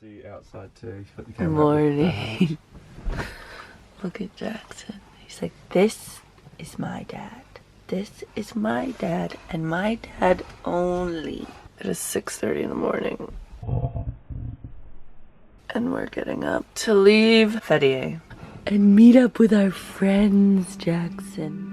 See outside too. Put the camera Morning. Look at Jackson. He's like, this is my dad. This is my dad and my dad only. It is 6:30 in the morning. And we're getting up to leave Fettier and meet up with our friends, Jackson.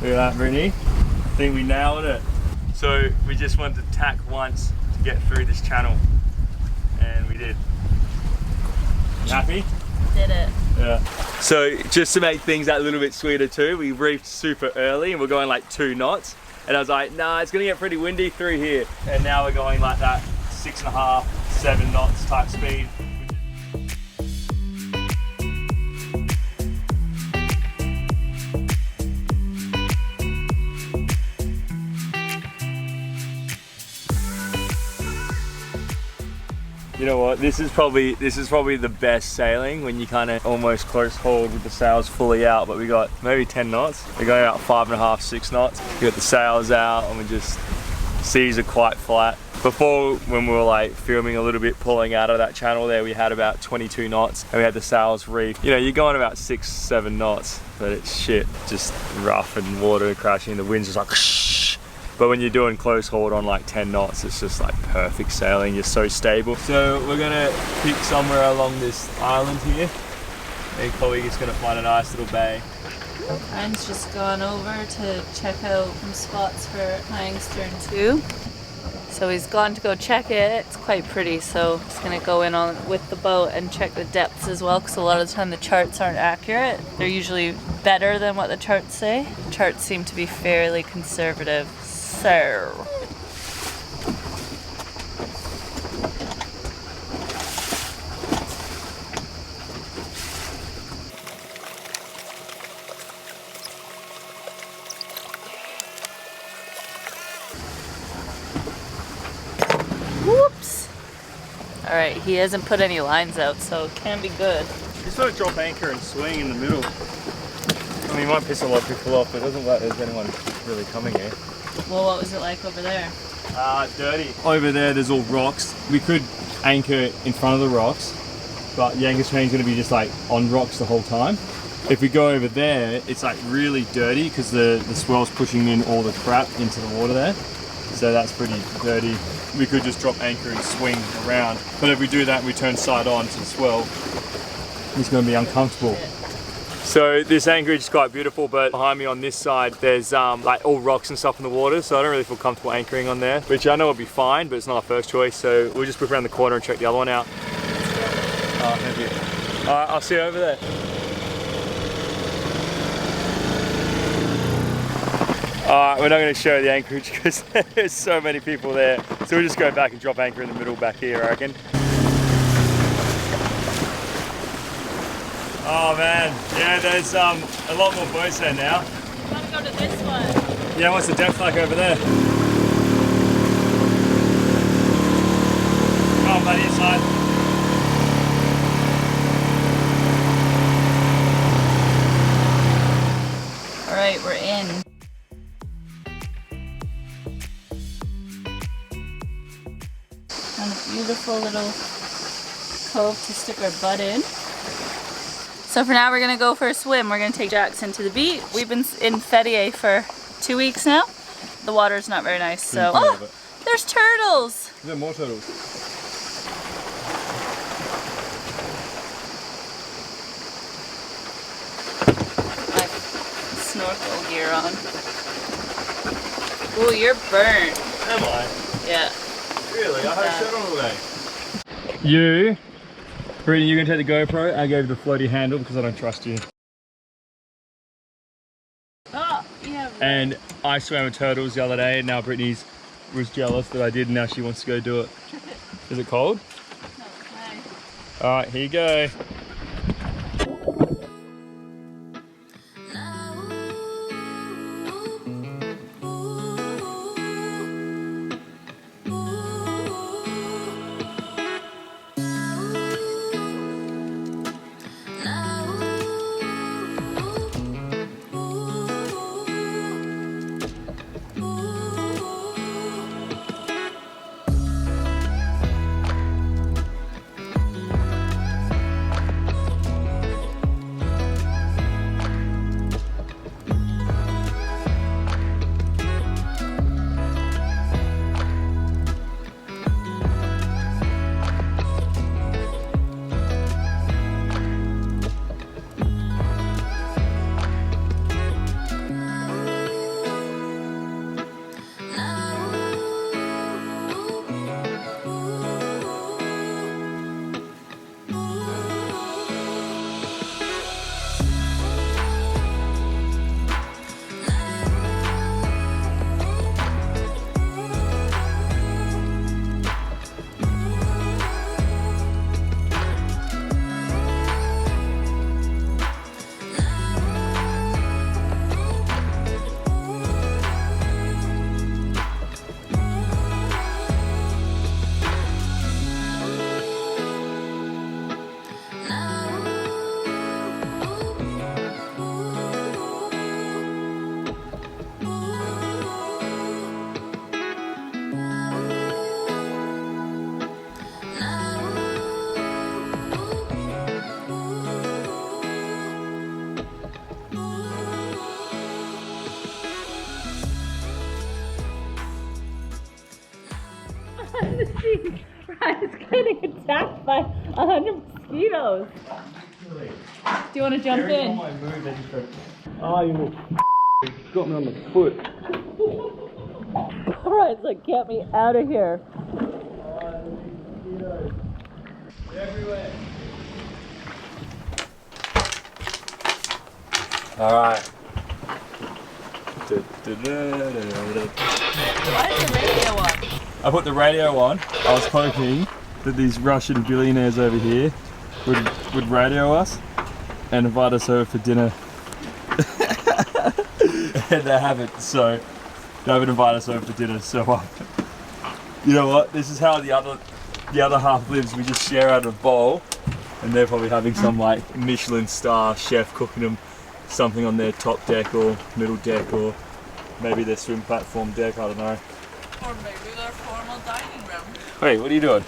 Look at that, Brittni. I think we nailed it. So we just wanted to tack once to get through this channel, and we did. You happy? Did it. Yeah. So just to make things that little bit sweeter too, we reefed super early and we're going like 2 knots. And I was like, nah, it's gonna get pretty windy through here. And now we're going like that 6.5, 7 knots type speed. You know what? This is probably the best sailing when you kind of almost close hauled with the sails fully out. But we got maybe 10 knots. We're going about 5.5, 6 knots. We got the sails out, and we just seas are quite flat. Before, when we were like filming a little bit, pulling out of that channel there, we had about 22 knots, and we had the sails reefed. You know, you're going about 6, 7 knots, but it's shit. Just rough and water crashing. The wind's just like. Shh. But when you're doing close hauled on like 10 knots, it's just like perfect sailing. You're so stable. So we're gonna pick somewhere along this island here. And Chloe is gonna find a nice little bay. Ryan's just gone over to check out some spots for Hang Stern 2. So he's gone to go check it. It's quite pretty, so he's gonna go in on with the boat and check the depths as well, because a lot of the time the charts aren't accurate. They're usually better than what the charts say. The charts seem to be fairly conservative. So whoops. All right, he hasn't put any lines out, so it can be good. Just sort of drop anchor and swing in the middle. I mean, it might piss a lot of people off, but it doesn't look like there's anyone really coming here. Well, what was it like over there? Dirty. Over there's all rocks. We could anchor in front of the rocks, but the anchor chain's going to be just like on rocks the whole time. If we go over there, it's like really dirty because the swell's pushing in all the crap into the water there. So that's pretty dirty. We could just drop anchor and swing around. But if we do that and we turn side on to the swell, it's going to be uncomfortable. So this anchorage is quite beautiful, but behind me on this side, there's like all rocks and stuff in the water, so I don't really feel comfortable anchoring on there, which I know will be fine, but it's not our first choice, so we'll just whip around the corner and check the other one out. Oh, thank you. All right, I'll see you over there. All right, we're not going to show the anchorage because there's so many people there, so we'll just go back and drop anchor in the middle back here, I reckon. Oh man, yeah, there's a lot more boats there now. We want to go to this one. Yeah, what's the depth like over there? Come on, buddy, inside. All right, we're in. And a beautiful little cove to stick our butt in. So for now we're gonna go for a swim. We're gonna take Jackson to the beach. We've been in Fettier for 2 weeks now. The water's not very nice, so. Oh, there's turtles! Is there more turtles? Snorkel gear on. Ooh, you're burnt. Am I? Yeah. Really? I had a shirt on all day. You, Brittni, you're gonna take the GoPro. I gave you the floaty handle because I don't trust you. And I swam with turtles the other day, and now Brittni's was jealous that I did, and now she wants to go do it. Is it cold? No, it's nice. Alright, here you go. Ryan's getting attacked by 100 mosquitoes. Do you want to jump in? Oh, you little got me on the foot. Ryan's like, get me out of here. Everywhere. Alright. Why is the radio on? I put the radio on. I was hoping that these Russian billionaires over here would radio us and invite us over for dinner. And they haven't, so they haven't invited us over for dinner. So you know what? This is how the other half lives. We just share out of a bowl, and they're probably having some like Michelin star chef cooking them something on their top deck or middle deck, or maybe their swim platform deck. I don't know. Or maybe their formal dining room. Wait, what are you doing?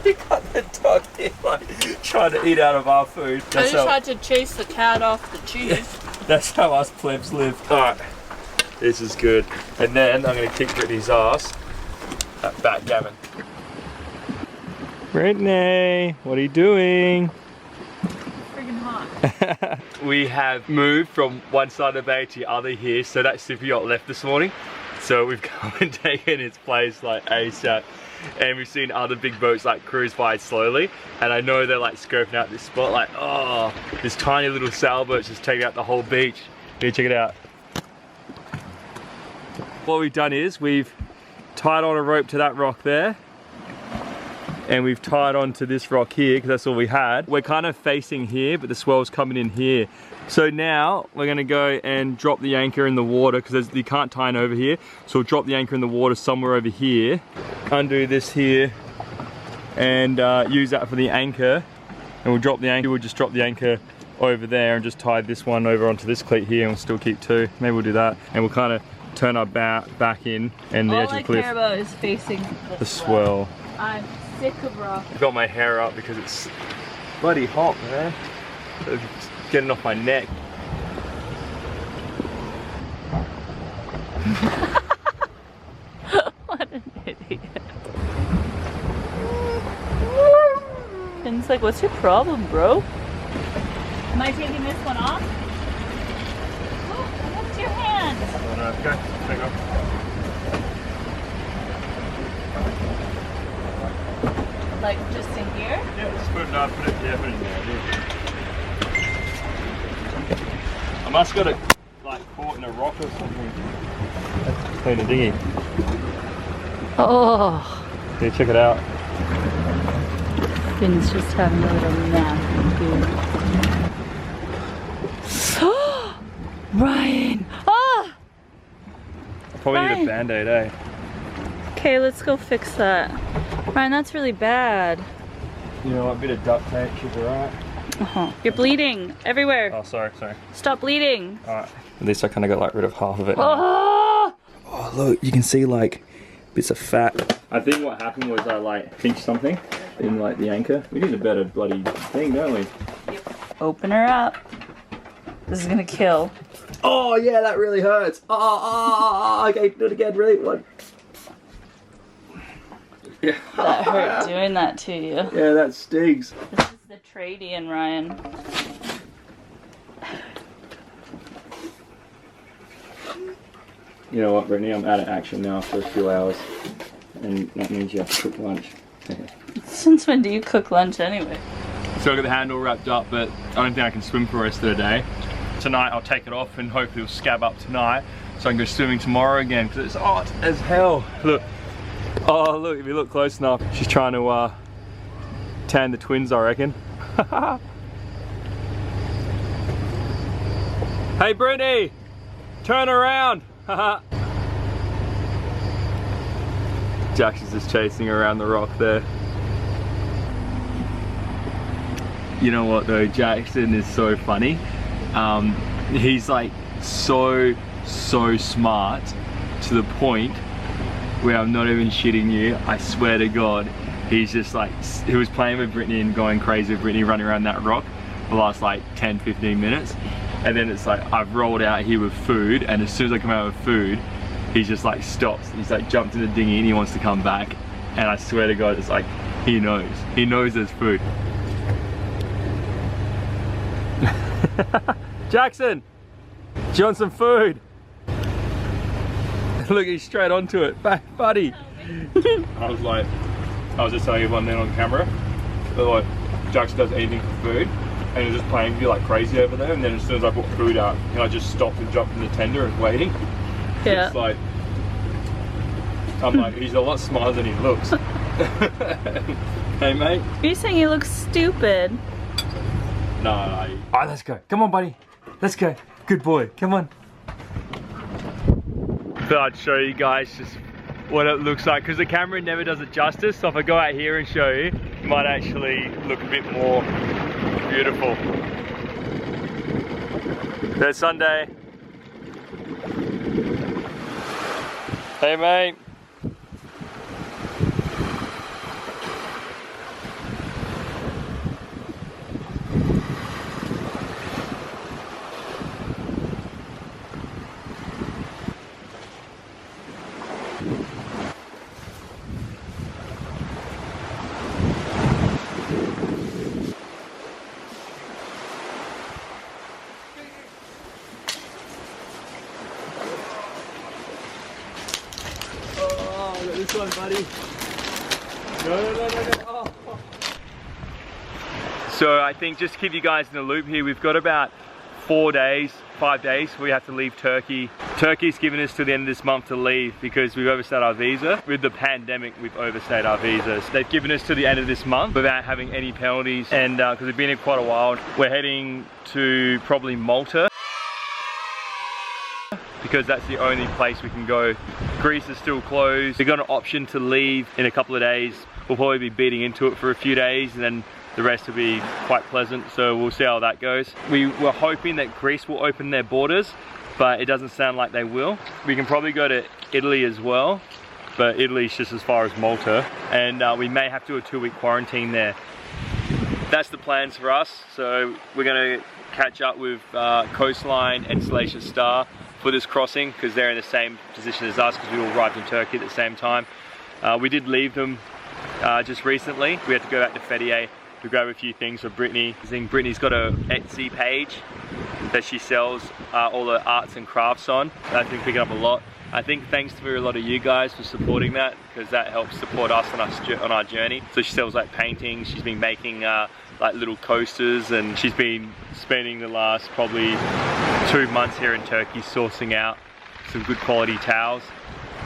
You got the dog here, like, trying to eat out of our food. I just tried to chase the cat off the cheese. That's how us plebs live. Alright, this is good. And then I'm going to kick Brittni's ass at backgammon. Brittni, what are you doing? Friggin' hot. We have moved from one side of the bay to the other here, so that super yacht left this morning. So we've come and taken its place like ASAP. And we've seen other big boats like cruise by slowly, and I know they're like scoping out this spot like, oh, this tiny little sailboat's just taking out the whole beach. Here, check it out. What we've done is we've tied on a rope to that rock there, and we've tied on to this rock here because that's all we had. We're kind of facing here, but the swell's coming in here. So now we're going to go and drop the anchor in the water because you can't tie in over here. So we'll drop the anchor in the water somewhere over here, undo this here, and use that for the anchor. And we'll drop the anchor. We'll just drop the anchor over there and just tie this one over onto this cleat here, and we'll still keep two. Maybe we'll do that, and we'll kind of turn our back in and the edge of the cliff. All I care about is facing the swell. I'm sick of rock. I've got my hair up because it's bloody hot, man. It's getting off my neck. What an idiot. Finn's like, what's your problem, bro? Am I taking this one off? Oh, what's your hand? Okay, take off. Like, just in here? Yeah, just put it up, put it in there. I must got to like like caught in a rock or something. Let's clean the dinghy. Oh. Yeah, check it out. Finn's just having a little nap here. Ryan! Ah! I probably need a band-aid, eh? Okay, let's go fix that. Ryan, that's really bad. You know what, a bit of duct tape should be right. You're bleeding everywhere. Oh, sorry. Stop bleeding. Alright. At least I kind of got like rid of half of it. Oh! Oh, look, you can see like bits of fat. I think what happened was I like pinched something in like the anchor. We need a better bloody thing, don't we? Yep. Open her up. This is gonna kill. Oh yeah, that really hurts. Okay, do it again, really. What? Yeah. That hurt doing that to you. Yeah, that stings. This is the trade-in, Ryan. You know what, Brittni? I'm out of action now for a few hours. And that means you have to cook lunch. Since when do you cook lunch anyway? So I got the handle wrapped up, but I don't think I can swim for the rest of the day. Tonight I'll take it off and hopefully it'll scab up tonight so I can go swimming tomorrow again because it's hot as hell. Look. Oh look, if you look close enough, she's trying to tan the twins, I reckon. Hey Brittni! Turn around! Jax is just chasing around the rock there. You know what though, Jackson is so funny. He's like so smart to the point where I'm not even shitting you. I swear to God, he's just like, he was playing with Brittni and going crazy with Brittni running around that rock for the last like 10-15 minutes. And then it's like, I've rolled out here with food, and as soon as I come out with food, he just like stops. He's like jumped in the dinghy and he wants to come back. And I swear to God, it's like, he knows there's food. Jackson, do you want some food? Look, he's straight onto it. Back, buddy. I was just telling everyone then on camera, that like, Jackson does anything for food, and he's just playing with you like crazy over there, and then as soon as I put food out, I just stopped and jumped in the tender and waiting. Yeah. It's like, I'm like, he's a lot smarter than he looks. Hey mate. Are you saying he looks stupid? No. Alright, let's go. Come on, buddy. Let's go. Good boy. Come on. Thought I'd show you guys just what it looks like, because the camera never does it justice. So if I go out here and show you, it might actually look a bit more beautiful. There's Sunday. Hey mate. This one, buddy. No. Oh. So I think just to keep you guys in the loop here, we've got about 5 days we have to leave Turkey. Turkey's given us to the end of this month to leave because we've overstayed our visa. With the pandemic, we've overstayed our visas. They've given us to the end of this month without having any penalties, and because we've been here quite a while, we're heading to probably Malta, because that's the only place we can go. Greece is still closed. We've got an option to leave in a couple of days. We'll probably be beating into it for a few days, and then the rest will be quite pleasant, so we'll see how that goes. We were hoping that Greece will open their borders, but it doesn't sound like they will. We can probably go to Italy as well, but Italy's just as far as Malta, and we may have to do a 2-week quarantine there. That's the plans for us, so we're gonna catch up with Coastline and Salacious Star for this crossing, because they're in the same position as us, because we all arrived in Turkey at the same time. We did leave them just recently. We had to go back to Fethiye to grab a few things for Brittni. I think Brittni's got an Etsy page that she sells all the arts and crafts on. That's been picking up a lot. I think thanks to a lot of you guys for supporting that, because that helps support us on our journey. So she sells like paintings. She's been making like little coasters, and she's been spending the last probably 2 months here in Turkey sourcing out some good quality towels,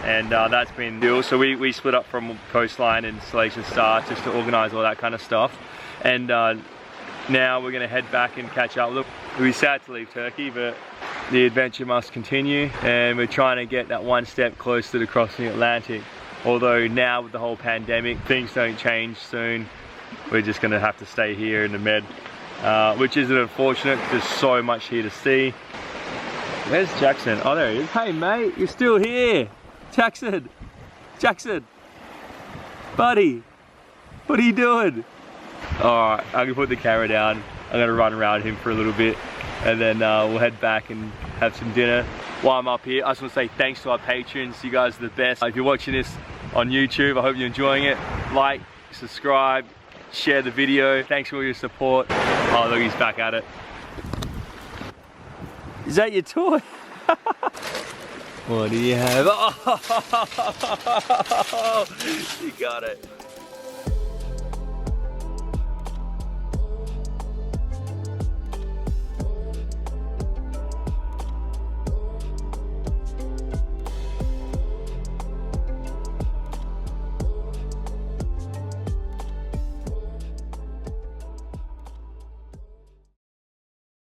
and that's been the deal. So we split up from Coastline and Salation Star just to organize all that kind of stuff, and now we're gonna head back and catch up. Look, we're sad to leave Turkey, but the adventure must continue, and we're trying to get that one step closer to crossing the Atlantic. Although now with the whole pandemic, things don't change soon. We're just gonna have to stay here in the Med, which is unfortunate. There's so much here to see. Where's Jackson? Oh, there he is. Hey mate, you're still here. Jackson, buddy, what are you doing? All right, I'm gonna put the camera down. I'm gonna run around him for a little bit, and then we'll head back and have some dinner. While I'm up here, I just want to say thanks to our patrons. You guys are the best. If you're watching this on YouTube, I hope you're enjoying it. Like, subscribe, share the video. Thanks for all your support. Oh, look, he's back at it. Is that your toy? What do you have? Oh, you got it.